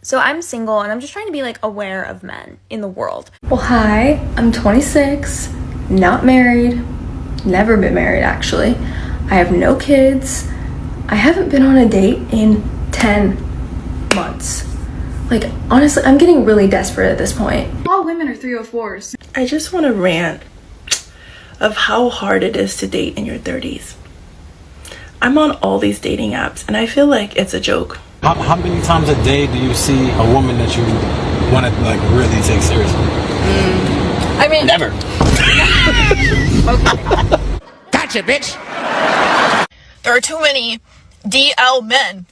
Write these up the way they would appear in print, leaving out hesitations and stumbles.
So I'm single and I'm just trying to be like aware of men in the world. Well, hi, I'm 26, not married, never been married actually. I have no kids. I haven't been on a date in 10 months. Like, honestly, I'm getting really desperate at this point. All women are 304s. I just want to rant of how hard it is to date in your 30s. I'm on all these dating apps and I feel like it's a joke. How many times a day do you see a woman that you want to like really take seriously? I mean, never. Okay. Gotcha, bitch. There are too many DL men.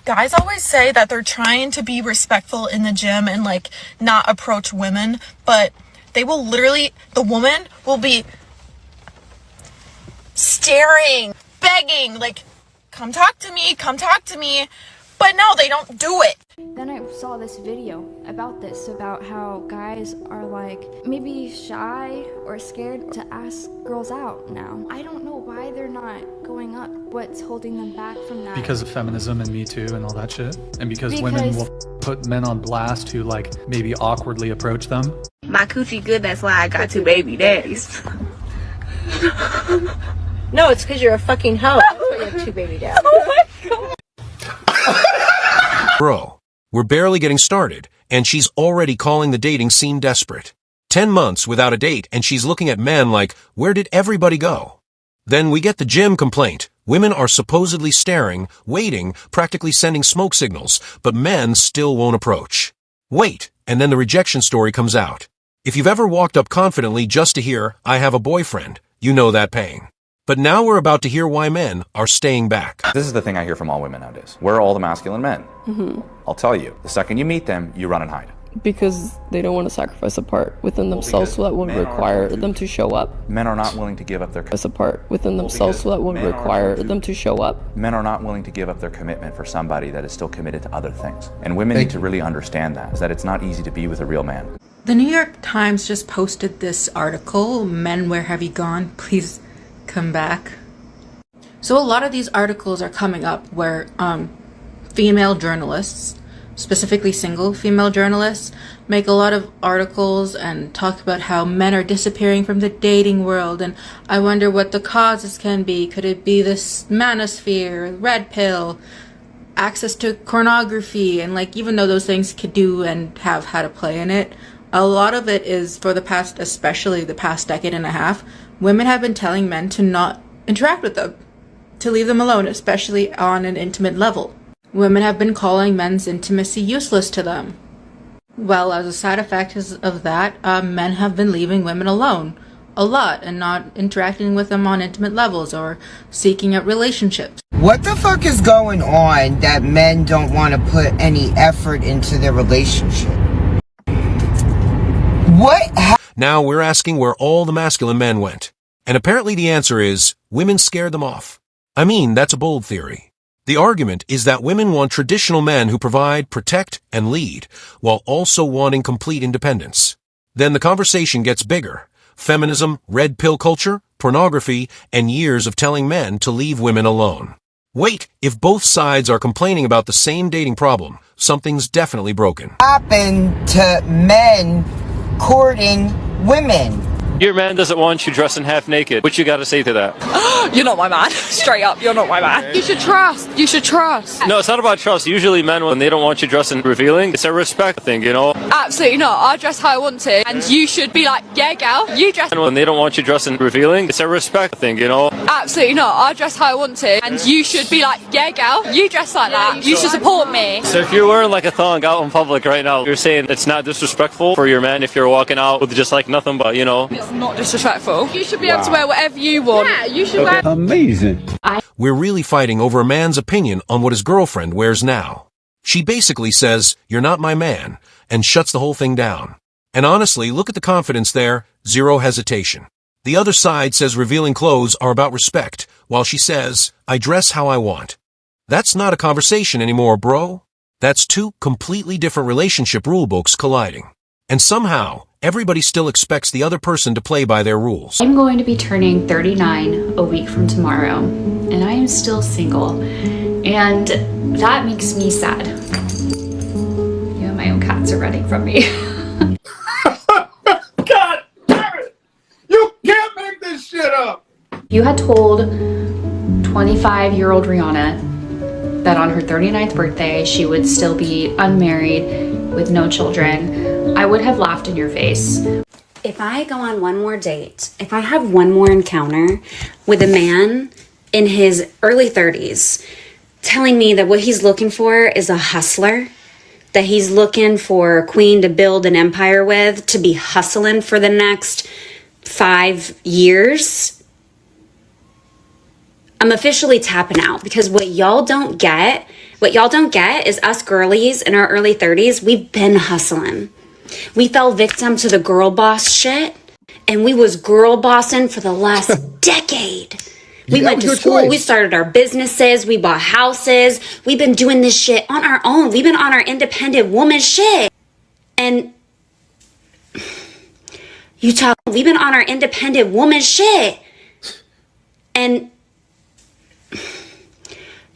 Guys always say that they're trying to be respectful in the gym and like not approach women, but they will literally, the woman will be staring, begging, like, come talk to me, come talk to me. But no, they don't do it. Then I saw this video about this, about how guys are like maybe shy or scared to ask girls out now. I don't know why they're not going up. What's holding them back from that? Because of feminism and Me Too and all that shit. And because women will put men on blast who like maybe awkwardly approach them. My coochie good, that's why I got 2 baby daddies. No, it's because you're a fucking hoe. That's why you have 2 baby daddies. Oh my god. Bro, we're barely getting started, and she's already calling the dating scene desperate. 10 months without a date, and she's looking at men like, where did everybody go? Then we get the gym complaint. Women are supposedly staring, waiting, practically sending smoke signals, but men still won't approach. Wait, and then the rejection story comes out. If you've ever walked up confidently just to hear, I have a boyfriend, you know that pain. But now we're about to hear why men are staying back. This is the thing I hear from all women nowadays. Where are all the masculine men? I'll tell you, the second you meet them, you run and hide. Because they don't want to sacrifice a part within themselves, so that would require them to show up. Men are not willing to give up their part within themselves, so that would require them to show up. Men are not willing to give up their commitment for somebody that is still committed to other things. And women need to really understand that, is that it's not easy to be with a real man. The New York Times just posted this article, Men, Where Have You Gone? Please come back. So a lot of these articles are coming up where female journalists, specifically single female journalists, make a lot of articles and talk about how men are disappearing from the dating world, and I wonder what the causes can be. Could it be this manosphere, red pill, access to pornography, and like, even though those things could do and have had a play in it, a lot of it is for the past, especially the past decade and a half, women have been telling men to not interact with them, to leave them alone, especially on an intimate level. Women have been calling men's intimacy useless to them. Well, as a side effect of that, men have been leaving women alone a lot and not interacting with them on intimate levels or seeking out relationships. What the fuck is going on that men don't want to put any effort into their relationship? Now we're asking where all the masculine men went. And apparently the answer is, women scared them off. I mean, that's a bold theory. The argument is that women want traditional men who provide, protect, and lead, while also wanting complete independence. Then the conversation gets bigger. Feminism, red pill culture, pornography, and years of telling men to leave women alone. Wait, if both sides are complaining about the same dating problem, something's definitely broken. Happened to men courting women. Your man doesn't want you dressing half naked. What you gotta say to that? You're not my man. Straight up, you're not my man. You should trust. You should trust. No, it's not about trust. Usually men, when they don't want you dressing revealing, it's a respect thing, you know? Absolutely not. I dress how I want to. And you should be like, yeah, gal, you dress. And when they don't want you dressing revealing, it's a respect thing, you know? Absolutely not. I dress how I want to. And you should be like, yeah, gal, you dress like that. You should support me. So if you're wearing like a thong out in public right now, you're saying it's not disrespectful for your man if you're walking out with just like nothing but, you know? It's not disrespectful. You should be able to wear whatever you want. Yeah, you should wear. Amazing. We're really fighting over a man's opinion on what his girlfriend wears now. She basically says, you're not my man, and shuts the whole thing down. And honestly, look at the confidence there, zero hesitation. The other side says revealing clothes are about respect, while she says, I dress how I want. That's not a conversation anymore, bro. That's two completely different relationship rulebooks colliding. And somehow, everybody still expects the other person to play by their rules. I'm going to be turning 39 a week from tomorrow, and I am still single, and that makes me sad. are renting from me. God damn it! You can't make this shit up! You had told 25-year-old Rihanna that on her 39th birthday, she would still be unmarried with no children. I would have laughed in your face. If I go on one more date, if I have one more encounter with a man in his early 30s telling me that what he's looking for is a hustler, that he's looking for a queen to build an empire with, to be hustling for the next 5 years, I'm officially tapping out, because what y'all don't get is us girlies in our early 30s, we've been hustling. We fell victim to the girl boss shit, and we was girl bossing for the last decade. We went to school, we started our businesses, we bought houses, we've been doing this shit on our own. We've been on our independent woman shit. And we've been on our independent woman shit. And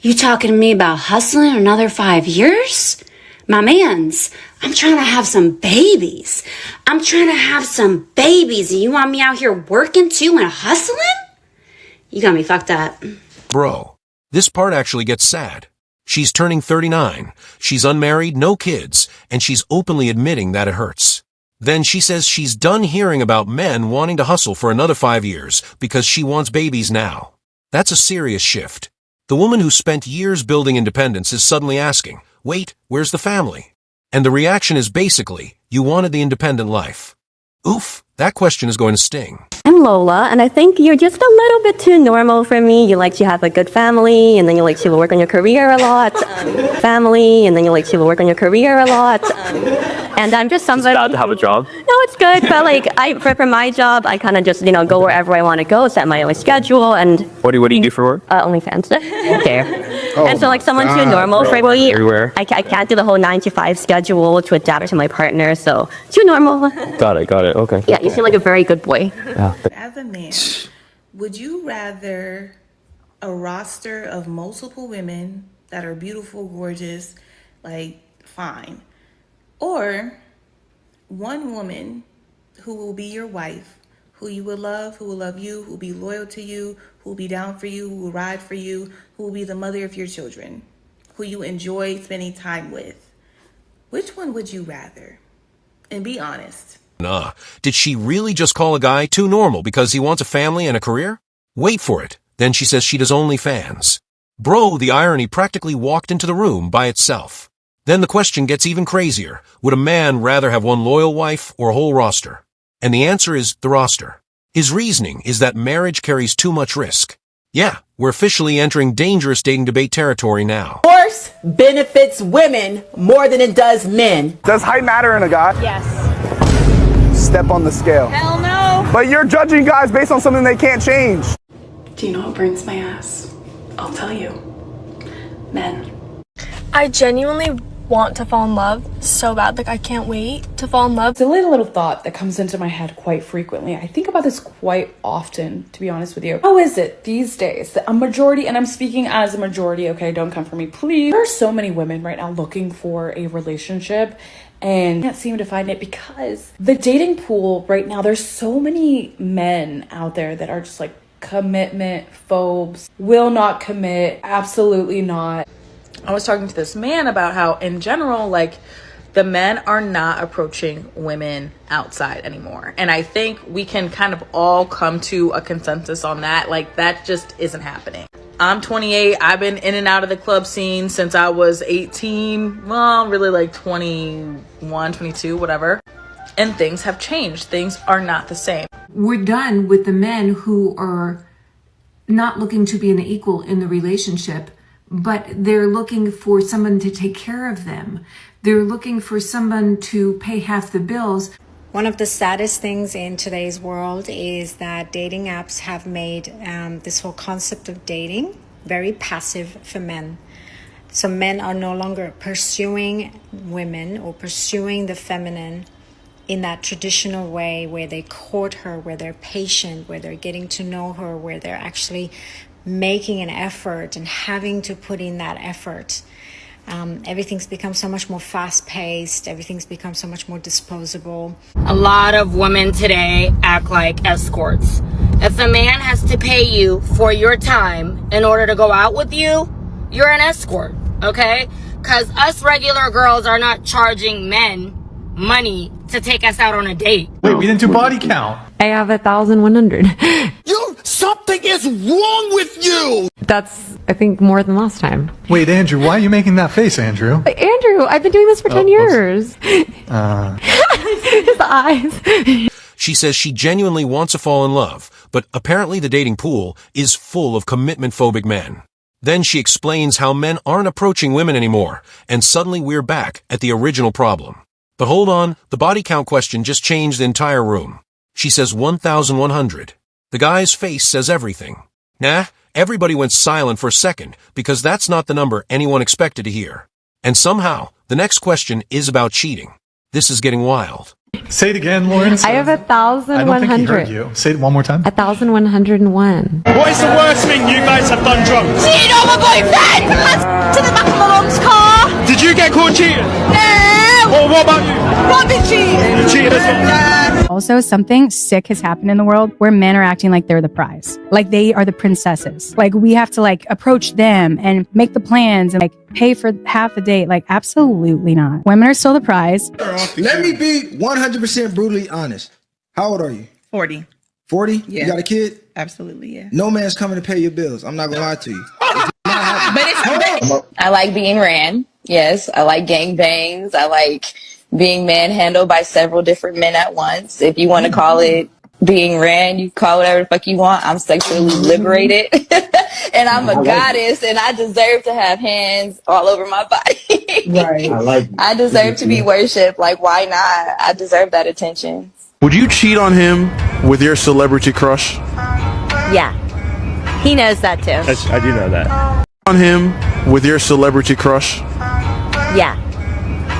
you talking to me about hustling another 5 years? My mans, I'm trying to have some babies. And you want me out here working too and hustling? You got me fucked up. Bro, this part actually gets sad. She's turning 39, she's unmarried, no kids, and she's openly admitting that it hurts. Then she says she's done hearing about men wanting to hustle for another 5 years because she wants babies now. That's a serious shift. The woman who spent years building independence is suddenly asking, wait, where's the family? And the reaction is basically, you wanted the independent life. Oof, that question is going to sting. I'm Lola, and I think you're just a little bit too normal for me. You like to have a good family, and then you like to work on your career a lot. And I'm just somebody... It's bad to have a job. No, it's good, but like, for my job, I kind of just, go wherever I want to go, set my own schedule, and... What do you do for work? OnlyFans. Okay. And so, like, someone too normal for me, everywhere. I can't do the whole 9-to-5 schedule to adapt to my partner, so too normal. Got it, okay. Yeah, you seem like a very good boy. Yeah. As a man, would you rather a roster of multiple women that are beautiful, gorgeous, like, fine, or one woman who will be your wife, who you will love you, who will be loyal to you, who will be down for you, who will ride for you, who will be the mother of your children, who you enjoy spending time with? Which one would you rather? And be honest. Nah, did she really just call a guy too normal because he wants a family and a career? Wait for it. Then she says she does OnlyFans. Bro, the irony practically walked into the room by itself. Then the question gets even crazier. Would a man rather have one loyal wife or a whole roster? And the answer is the roster. His reasoning is that marriage carries too much risk. Yeah, we're officially entering dangerous dating debate territory now. Divorce benefits women more than it does men. Does height matter in a guy? Yes. Step on the scale. Hell no. But you're judging guys based on something they can't change. Do you know what burns my ass? I'll tell you. Men. I genuinely want to fall in love so bad. Like, I can't wait to fall in love. It's a little thought that comes into my head quite frequently. I think about this quite often, to be honest with you. How is it these days that a majority, and I'm speaking as a majority, okay, don't come for me, please. There are so many women right now looking for a relationship and can't seem to find it because the dating pool right now, there's so many men out there that are just like commitment phobes, will not commit, absolutely not. I was talking to this man about how in general, like, the men are not approaching women outside anymore. And I think we can kind of all come to a consensus on that. Like, that just isn't happening. I'm 28. I've been in and out of the club scene since I was 18. Well, really like 21, 22, whatever. And things have changed. Things are not the same. We're done with the men who are not looking to be an equal in the relationship, but they're looking for someone to take care of them. They're looking for someone to pay half the bills. One of the saddest things in today's world is that dating apps have made this whole concept of dating very passive for men. So men are no longer pursuing women or pursuing the feminine in that traditional way where they court her, where they're patient, where they're getting to know her, where they're actually making an effort and having to put in that effort. Everything's become so much more fast-paced. Everything's become so much more disposable. A lot of women today act like escorts. If a man has to pay you for your time in order to go out with you, you're an escort, okay? Because us regular girls are not charging men money to take us out on a date. Wait, we didn't do body count. I have 1,100. Something is wrong with you! That's, I think, more than last time. Wait, Andrew, why are you making that face, Andrew? Andrew, I've been doing this for 10 years. His eyes. She says she genuinely wants to fall in love, but apparently the dating pool is full of commitment-phobic men. Then she explains how men aren't approaching women anymore, and suddenly we're back at the original problem. But hold on, the body count question just changed the entire room. She says 1,100. The guy's face says everything. Nah, everybody went silent for a second, because that's not the number anyone expected to hear. And somehow, the next question is about cheating. This is getting wild. Say it again, Lawrence. I have 1,100. I don't think he heard you. Say it one more time. 1,101. What is the worst thing you guys have done drunk? Cheated on my boyfriend! To the back of my mom's car! Did you get caught cheating? No! Well, what about you? Robin cheated! You cheated as well? Also, something sick has happened in the world where men are acting like they're the prize. Like they are the princesses. Like we have to approach them and make the plans and pay for half the date. Absolutely not. Women are still the prize. Let me be 100% brutally honest. How old are you? 40. 40? Yeah. You got a kid? Absolutely, yeah. No man's coming to pay your bills. I'm not gonna lie to you. I like being ran. Yes, I like gangbangs. I like being manhandled by several different men at once. If you want to call it being ran, you call whatever the fuck you want. I'm sexually liberated. And I'm a goddess, and I deserve to have hands all over my body. Right. I deserve to be worshipped. Why not? I deserve that attention. Would you cheat on him with your celebrity crush? Yeah. He knows that too. I do know that. On him with your celebrity crush? Yeah.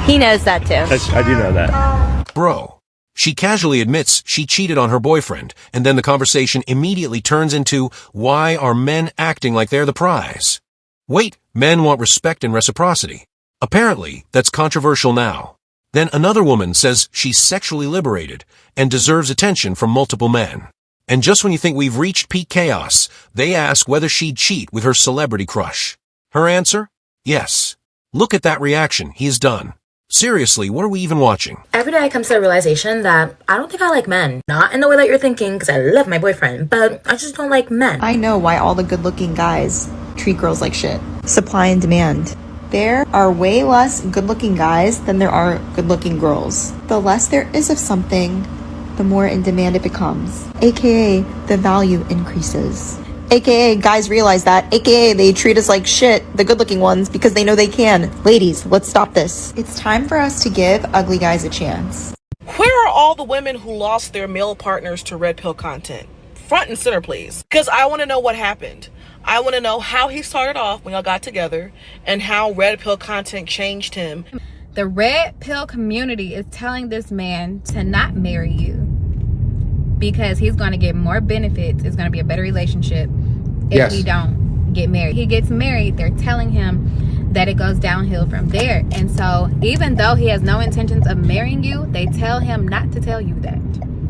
He knows that too. I do know that. Bro. She casually admits she cheated on her boyfriend, and then the conversation immediately turns into, why are men acting like they're the prize? Wait, men want respect and reciprocity. Apparently, that's controversial now. Then another woman says she's sexually liberated and deserves attention from multiple men. And just when you think we've reached peak chaos, they ask whether she'd cheat with her celebrity crush. Her answer? Yes. Look at that reaction he's done. Seriously, what are we even watching? Every day I come to the realization that I don't think I like men. Not in the way that you're thinking, because I love my boyfriend, but I just don't like men. I know why all the good-looking guys treat girls like shit. Supply and demand. There are way less good-looking guys than there are good-looking girls. The less there is of something, the more in demand it becomes. AKA, the value increases. AKA, guys realize that. AKA, they treat us like shit, the good-looking ones, because they know they can. Ladies, let's stop this. It's time for us to give ugly guys a chance. Where are all the women who lost their male partners to red pill content? Front and center, please. Because I want to know what happened. I want to know how he started off when y'all got together and how red pill content changed him. The red pill community is telling this man to not marry you because he's going to get more benefits. It's going to be a better relationship if he don't get married. He gets married, they're telling him that it goes downhill from there. And so even though he has no intentions of marrying you, they tell him not to tell you that.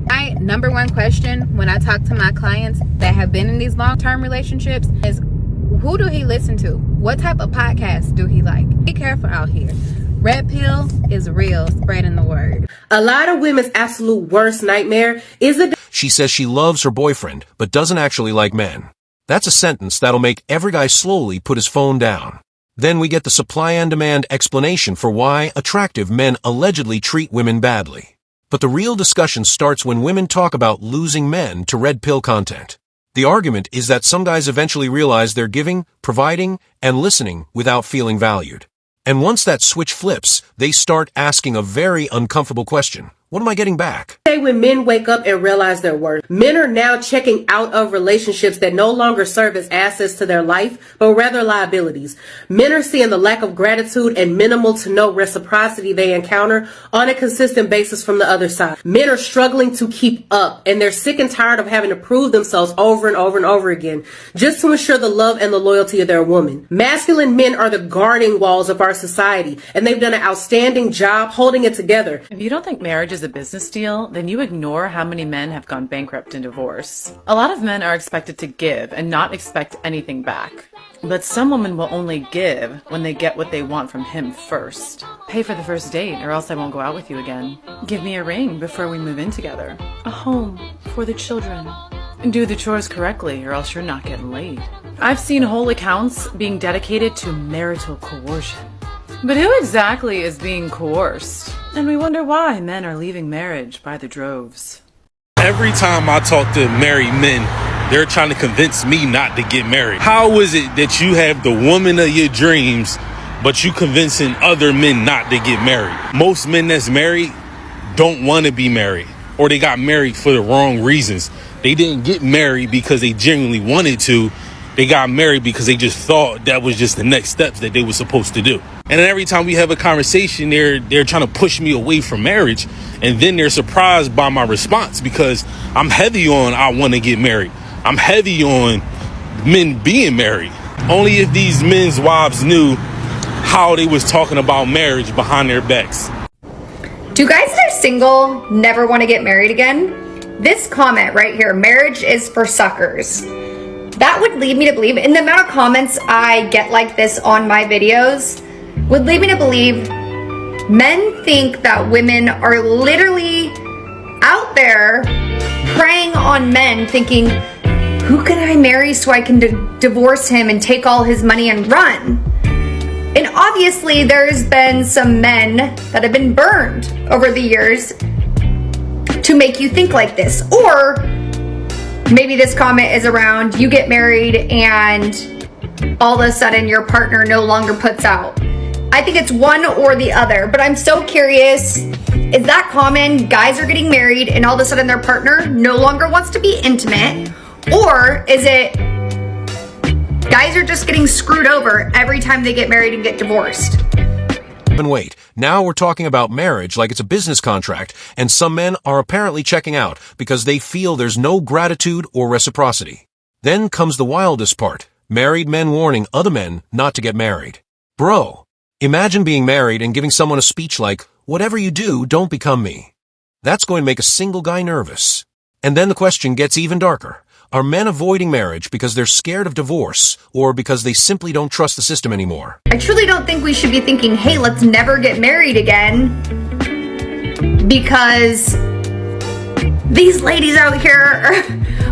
My number one question when I talk to my clients that have been in these long-term relationships is, who do he listen to? What type of podcast do he like? Be careful out here. Red pill is real, spreading the word. A lot of women's absolute worst nightmare is a... She says she loves her boyfriend, but doesn't actually like men. That's a sentence that'll make every guy slowly put his phone down. Then we get the supply and demand explanation for why attractive men allegedly treat women badly. But the real discussion starts when women talk about losing men to red pill content. The argument is that some guys eventually realize they're giving, providing, and listening without feeling valued. And once that switch flips, they start asking a very uncomfortable question. What am I getting back? When men wake up and realize their worth, men are now checking out of relationships that no longer serve as assets to their life, but rather liabilities. Men are seeing the lack of gratitude and minimal to no reciprocity they encounter on a consistent basis from the other side. Men are struggling to keep up, and they're sick and tired of having to prove themselves over and over and over again just to ensure the love and the loyalty of their woman. Masculine men are the guarding walls of our society, and they've done an outstanding job holding it together. If you don't think marriage is a business deal, then you ignore how many men have gone bankrupt in divorce. A lot of men are expected to give and not expect anything back. But some women will only give when they get what they want from him first. Pay for the first date or else I won't go out with you again. Give me a ring before we move in together. A home for the children. And do the chores correctly or else you're not getting laid. I've seen whole accounts being dedicated to marital coercion. But who exactly is being coerced? And we wonder why men are leaving marriage by the droves. Every time I talk to married men, they're trying to convince me not to get married. How is it that you have the woman of your dreams, but you convincing other men not to get married? Most men that's married don't want to be married, or they got married for the wrong reasons. They didn't get married because they genuinely wanted to. They got married because they just thought that was just the next steps that they were supposed to do. And then every time we have a conversation, they're trying to push me away from marriage. And then they're surprised by my response because I'm heavy on I want to get married. I'm heavy on men being married. Only if these men's wives knew how they was talking about marriage behind their backs. Do guys that are single never want to get married again? This comment right here, marriage is for suckers. That would lead me to believe, and the amount of comments I get like this on my videos would lead me to believe men think that women are literally out there preying on men thinking, who can I marry so I can divorce him and take all his money and run? And obviously there's been some men that have been burned over the years to make you think like this. Or maybe this comment is around you get married and all of a sudden your partner no longer puts out. I think it's one or the other, but I'm so curious, is that common? Guys are getting married and all of a sudden their partner no longer wants to be intimate? Or is it guys are just getting screwed over every time they get married and get divorced? And wait, now we're talking about marriage like it's a business contract, and some men are apparently checking out because they feel there's no gratitude or reciprocity. Then comes the wildest part, married men warning other men not to get married. Bro, imagine being married and giving someone a speech like, whatever you do, don't become me. That's going to make a single guy nervous. And then the question gets even darker. Are men avoiding marriage because they're scared of divorce or because they simply don't trust the system anymore? I truly don't think we should be thinking, hey, let's never get married again, because these ladies out here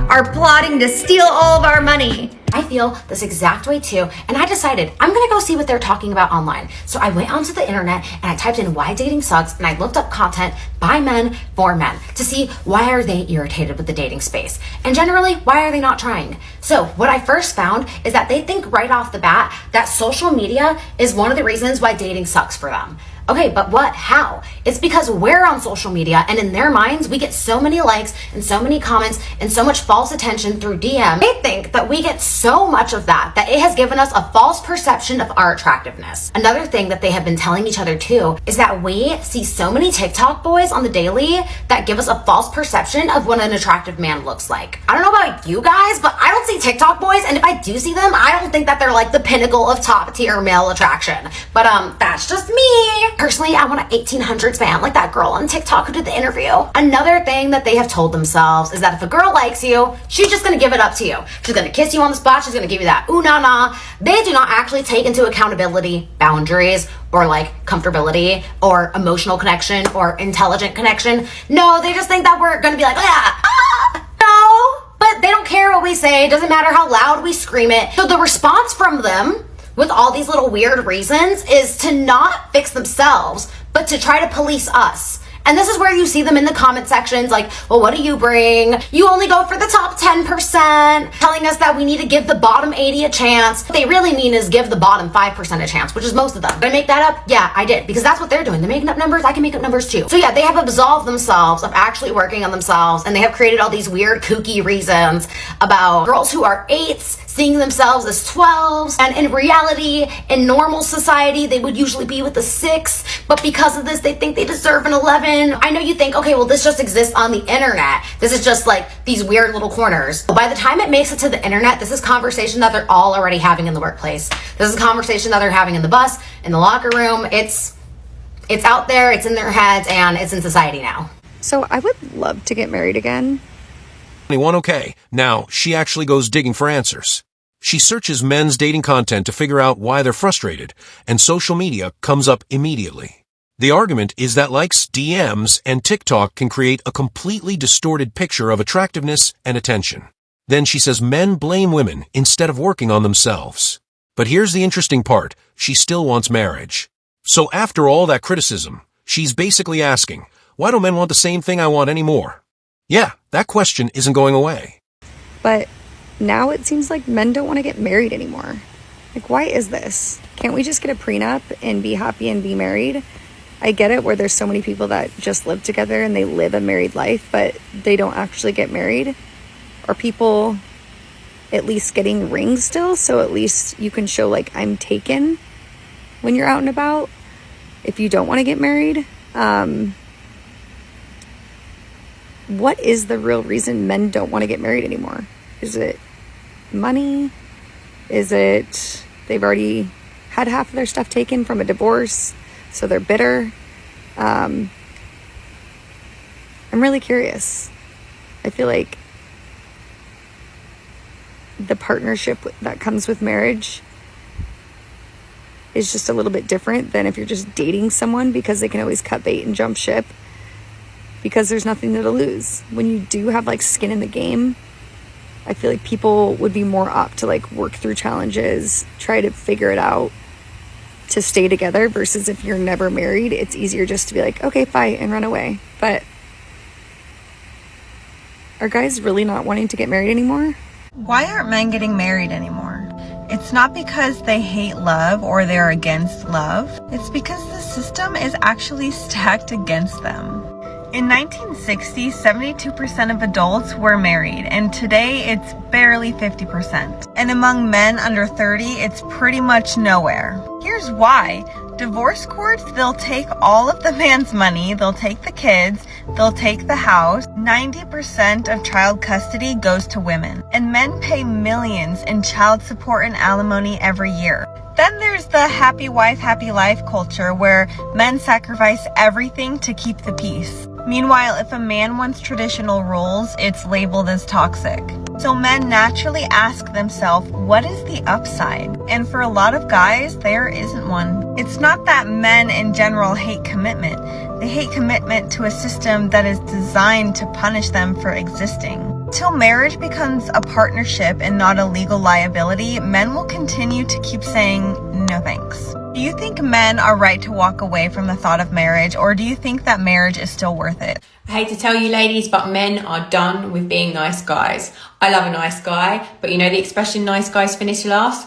are plotting to steal all of our money. I feel this exact way too, and I decided I'm gonna go see what they're talking about online. So I went onto the internet and I typed in why dating sucks, and I looked up content by men for men to see why are they irritated with the dating space, and generally why are they not trying. So what I first found is that they think right off the bat that social media is one of the reasons why dating sucks for them. Okay, but what? How? It's because we're on social media, and in their minds, we get so many likes and so many comments and so much false attention through DM. They think that we get so much of that it has given us a false perception of our attractiveness. Another thing that they have been telling each other too is that we see so many TikTok boys on the daily that give us a false perception of what an attractive man looks like. I don't know about you guys, but I don't see TikTok boys, and if I do see them, I don't think that they're like the pinnacle of top tier male attraction. But that's just me. Personally, I want an 1800s man like that girl on TikTok who did the interview. Another thing that they have told themselves is that if a girl likes you, she's just gonna give it up to you. She's gonna kiss you on the spot, she's gonna give you that ooh na na. They do not actually take into accountability boundaries or like comfortability or emotional connection or intelligent connection. No, they just think that we're gonna be like, no. But they don't care what we say, it doesn't matter how loud we scream it. So the response from them with all these little weird reasons is to not fix themselves, but to try to police us And this is where you see them in the comment sections like, well, what do you bring? You only go for the top 10%, telling us that we need to give the bottom 80 a chance. What they really mean is give the bottom 5% a chance, which is most of them. Did I make that up? Yeah, I did, because that's what they're doing. They're making up numbers. I can make up numbers too. So yeah, they have absolved themselves of actually working on themselves, and they have created all these weird kooky reasons about girls who are 8s seeing themselves as 12s, and in reality, in normal society, they would usually be with a 6, but because of this, they think they deserve an 11. I know you think, okay, well, this just exists on the internet. This is just like these weird little corners. By the time it makes it to the internet, this is conversation that they're all already having in the workplace. This is conversation that they're having in the bus, in the locker room. It's out there, it's in their heads, and it's in society now. So I would love to get married again. 21 okay. Now, she actually goes digging for answers. She searches men's dating content to figure out why they're frustrated, and social media comes up immediately. The argument is that likes, DMs, and TikTok can create a completely distorted picture of attractiveness and attention. Then she says men blame women instead of working on themselves. But here's the interesting part. She still wants marriage. So after all that criticism, she's basically asking, why don't men want the same thing I want anymore? Yeah, that question isn't going away. But now it seems like men don't want to get married anymore. Like, why is this? Can't we just get a prenup and be happy and be married? I get it where there's so many people that just live together and they live a married life, but they don't actually get married. Are people at least getting rings still? So at least you can show like I'm taken when you're out and about if you don't want to get married. What is the real reason men don't want to get married anymore? Is it money? Is it they've already had half of their stuff taken from a divorce, so they're bitter? I'm really curious. I feel like the partnership that comes with marriage is just a little bit different than if you're just dating someone, because they can always cut bait and jump ship because there's nothing to lose. When you do have like skin in the game, I feel like people would be more apt to like work through challenges, try to figure it out to stay together, versus if you're never married, it's easier just to be like, okay, fight and run away. But are guys really not wanting to get married anymore? Why aren't men getting married anymore? It's not because they hate love or they're against love. It's because the system is actually stacked against them. In 1960, 72% of adults were married, and today it's barely 50%. And among men under 30, it's pretty much nowhere. Here's why. Divorce courts, they'll take all of the man's money, they'll take the kids, they'll take the house. 90% of child custody goes to women, and men pay millions in child support and alimony every year. Then there's the happy wife, happy life culture where men sacrifice everything to keep the peace. Meanwhile, if a man wants traditional roles, it's labeled as toxic. So men naturally ask themselves, what is the upside? And for a lot of guys, there isn't one. It's not that men in general hate commitment. They hate commitment to a system that is designed to punish them for existing. Till marriage becomes a partnership and not a legal liability, men will continue to keep saying, no thanks. Do you think men are right to walk away from the thought of marriage, or do you think that marriage is still worth it? I hate to tell you ladies, but men are done with being nice guys. I love a nice guy, but you know the expression nice guys finish last?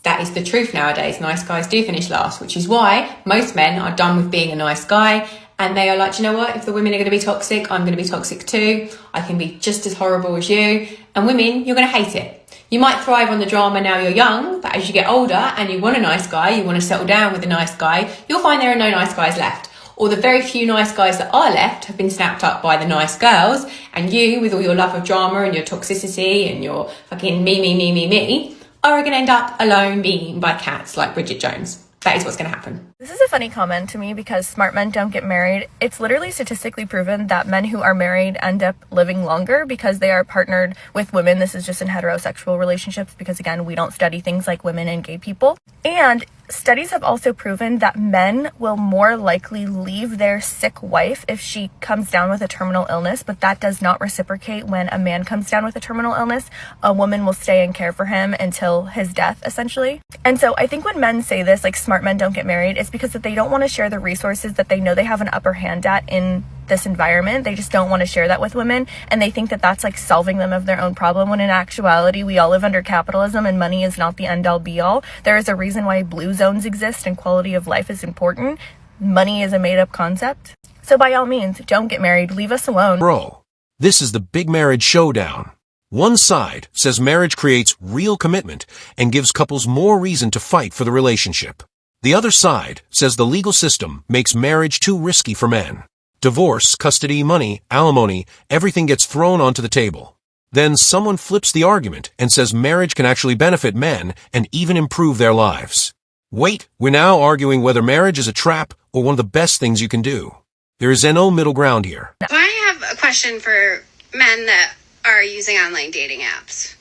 That is the truth nowadays. Nice guys do finish last, which is why most men are done with being a nice guy. And they are like, you know what? If the women are going to be toxic, I'm going to be toxic too. I can be just as horrible as you. And women, you're going to hate it. You might thrive on the drama now you're young, but as you get older and you want a nice guy, you want to settle down with a nice guy, you'll find there are no nice guys left. Or the very few nice guys that are left have been snapped up by the nice girls, and you, with all your love of drama and your toxicity and your fucking me, are going to end up alone being eaten by cats like Bridget Jones. That is what's going to happen. This is a funny comment to me because smart men don't get married. It's literally statistically proven that men who are married end up living longer because they are partnered with women. This is just in heterosexual relationships because, again, we don't study things like women and gay people. And studies have also proven that men will more likely leave their sick wife if she comes down with a terminal illness, but that does not reciprocate when a man comes down with a terminal illness. A woman will stay and care for him until his death, essentially. And so I think when men say this, like smart men don't get married, it's because that they don't want to share the resources that they know they have an upper hand at in this environment. They just don't want to share that with women, and they think that that's like solving them of their own problem, when in actuality we all live under capitalism and money is not the end all be all. There is a reason why blue zones exist and quality of life is important. Money is a made up concept. So by all means, don't get married, leave us alone. Bro, this is the big marriage showdown. One side says marriage creates real commitment and gives couples more reason to fight for the relationship. The other side says the legal system makes marriage too risky for men. Divorce, custody, money, alimony, everything gets thrown onto the table. Then someone flips the argument and says marriage can actually benefit men and even improve their lives. Wait, we're now arguing whether marriage is a trap or one of the best things you can do. There is no middle ground here. I have a question for men that are using online dating apps.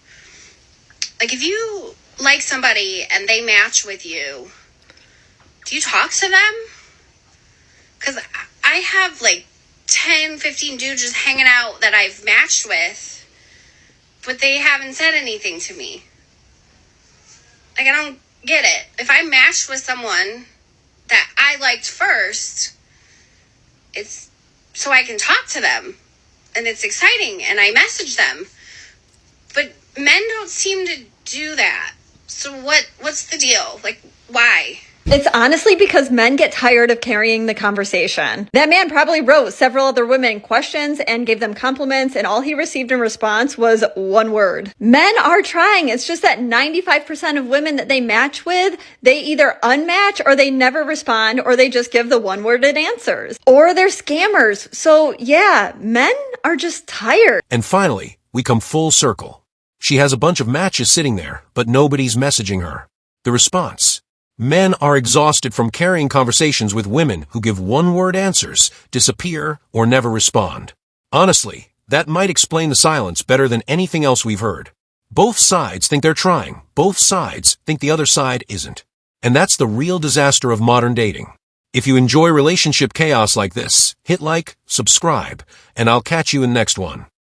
Like, if you like somebody and they match with you, do you talk to them? Because I have like 10, 15 dudes just hanging out that I've matched with, but they haven't said anything to me. Like, I don't get it. If I matched with someone that I liked first, it's so I can talk to them. And it's exciting, and I message them. But men don't seem to do that. So what's the deal? Like, why? It's honestly because men get tired of carrying the conversation. That man probably wrote several other women questions and gave them compliments, and all he received in response was one word. Men are trying. It's just that 95% of women that they match with, they either unmatch or they never respond, or they just give the one-worded answers. Or they're scammers. So yeah, men are just tired. And finally, we come full circle. She has a bunch of matches sitting there, but nobody's messaging her. The response: men are exhausted from carrying conversations with women who give one-word answers, disappear, or never respond. Honestly, that might explain the silence better than anything else we've heard. Both sides think they're trying. Both sides think the other side isn't. And that's the real disaster of modern dating. If you enjoy relationship chaos like this, hit like, subscribe, and I'll catch you in the next one.